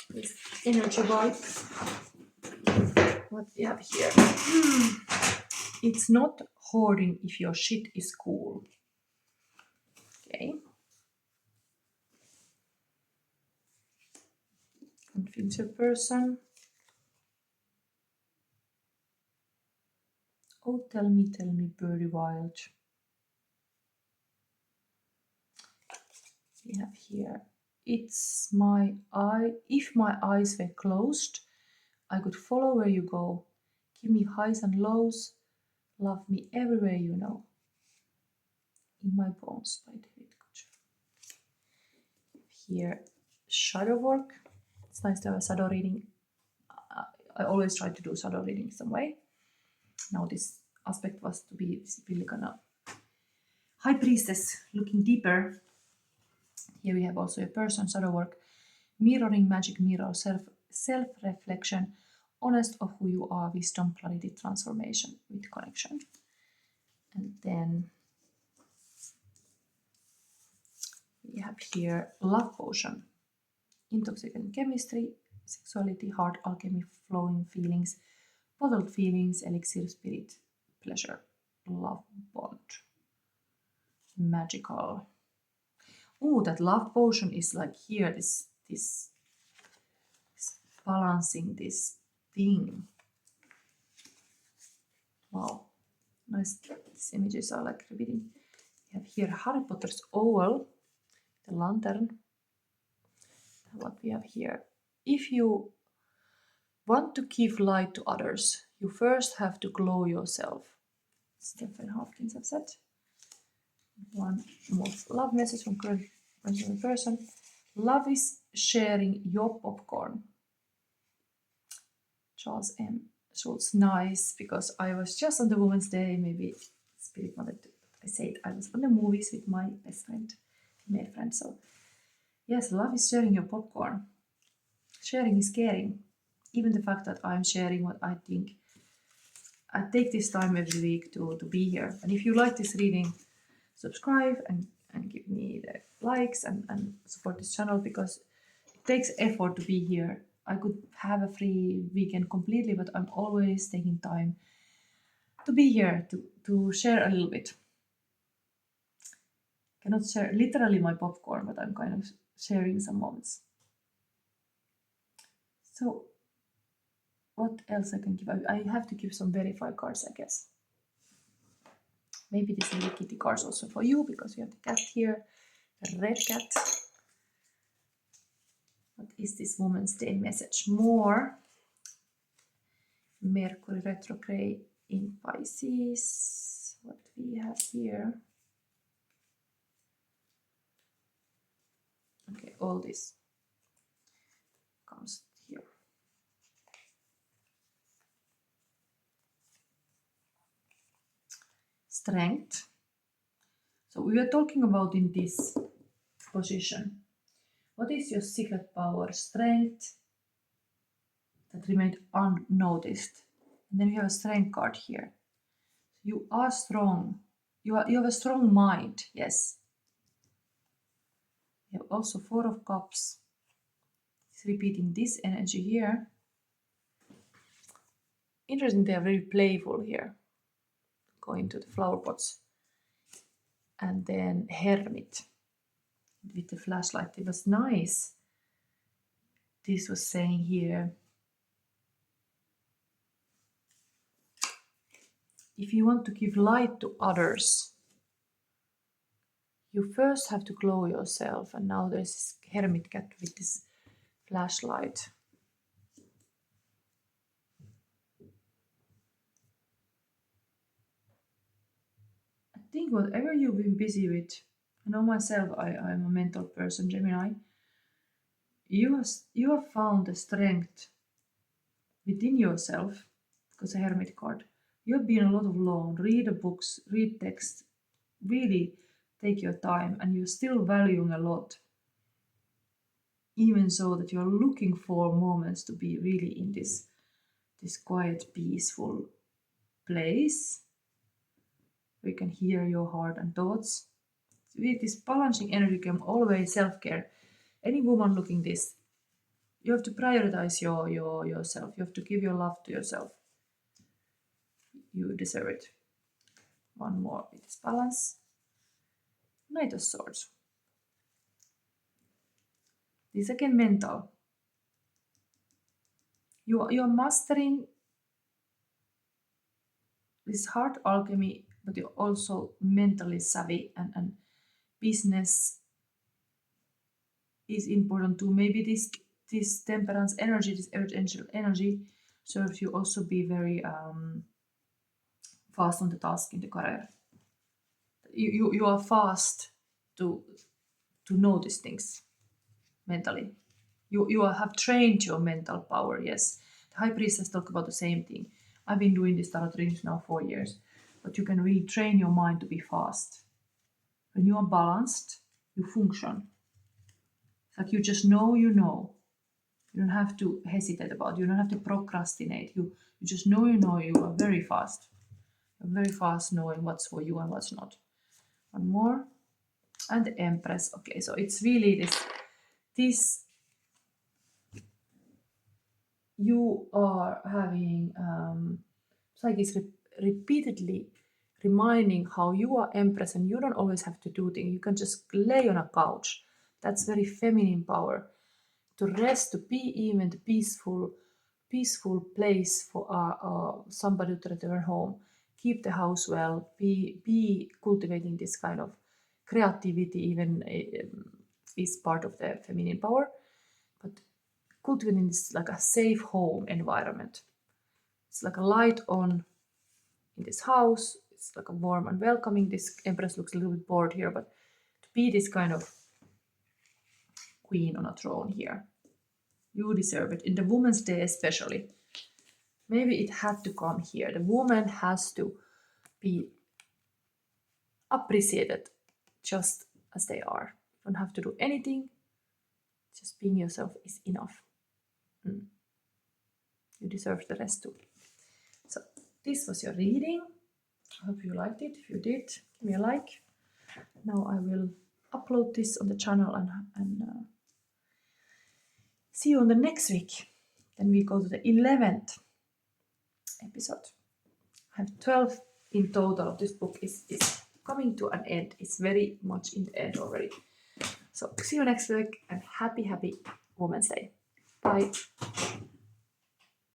This energy vibe. What we have here. It's not hoarding if your shit is cool. Okay. Confuse your person. Oh, tell me, birdie wild. We have here. It's my eye. If my eyes were closed, I could follow where you go. Give me highs and lows. Love me everywhere you know. In my bones by David Kutcher. Here, shadow work. It's nice to have a shadow reading. I always try to do shadow reading some way. Now this aspect was to be really kind of High Priestess, looking deeper. Here we have also a person, shadow work, mirroring, magic mirror, self-reflection, honest of who you are, wisdom, clarity, transformation with connection. And then we have here love potion, intoxicating chemistry, sexuality, heart alchemy, flowing feelings, bottled feelings, elixir, spirit, pleasure, love bond, magical. Oh, that love potion is like here, this balancing this thing. Wow, nice. These images are like repeating. We have here Harry Potter's owl, the lantern. What we have here. If you want to give light to others, you first have to glow yourself. Stephen Hopkins have said. One more love message from current person. Love is sharing your popcorn. Charles M. Schultz, nice, because I was just on the Women's Day, maybe Spirit wanted to, I said I was on the movies with my best friend, female friend, so yes, love is sharing your popcorn. Sharing is caring. Even the fact that I'm sharing what I think. I take this time every week to be here. And if you like this reading, subscribe and give me the likes and support this channel, because it takes effort to be here. I could have a free weekend completely, but I'm always taking time to be here to share a little bit. Cannot share literally my popcorn, but I'm kind of sharing some moments. So what else I can give? I have to give some verify cards, I guess. Maybe this little kitty cards also for you, because we have the cat here. red cat. What is this Women's Day message? More Mercury retrograde in Pisces. What we have here. Okay, all this comes here. Strength. So we were talking about in this position. What is your secret power? Strength that remained unnoticed. And then we have a strength card here. You are strong. You have a strong mind. Yes. You have also Four of Cups. It's repeating this energy here. Interesting, they are very playful here. Going to the flower pots. And then Hermit with the flashlight. It was nice. This was saying here, if you want to give light to others, you first have to glow yourself. And now there's this hermit cat with this flashlight. I think whatever you've been busy with, I know myself, I'm a mental person, Gemini. You have found the strength within yourself, because a hermit card. You have been a lot of alone. Read the books, read text, really take your time, and you're still valuing a lot. Even so that you're looking for moments to be really in this quiet, peaceful place where you can hear your heart and thoughts. With this balancing energy come always self-care. Any woman looking this, you have to prioritize yourself. You have to give your love to yourself. You deserve it. One more with this balance. Knight of Swords. This again mental. You're mastering this heart alchemy, but you're also mentally savvy, and business is important too. Maybe this temperance energy, this earth angel energy, serves you also be very fast on the task in the career. You are fast to notice things mentally. You have trained your mental power. Yes, the High Priestess talk about the same thing. I've been doing this tarot readings now 4 years, but you can really train your mind to be fast. When you are balanced, you function. It's like you just know, you know. You don't have to hesitate about it. You don't have to procrastinate. You just know, you know. You are very fast. You're very fast knowing what's for you and what's not. One more. And the Empress. Okay, so it's really this you are having like it's repeatedly reminding how you are Empress, and you don't always have to do things. You can just lay on a couch. That's very feminine power. To rest, to be even the peaceful place for somebody to return home. Keep the house well. Be cultivating this kind of creativity. Even is part of the feminine power, but cultivating this like a safe home environment. It's like a light on in this house. It's like a warm and welcoming. This Empress looks a little bit bored here, but to be this kind of queen on a throne here. You deserve it. In the Women's Day especially. Maybe it had to come here. The woman has to be appreciated just as they are. You don't have to do anything. Just being yourself is enough. You deserve the rest too. So this was your reading. I hope you liked it. If you did, give me a like. Now I will upload this on the channel and see you on the next week. Then we go to the 11th episode. I have 12 in total. This book is coming to an end. It's very much in the end already. So see you next week, and happy Women's Day. Bye.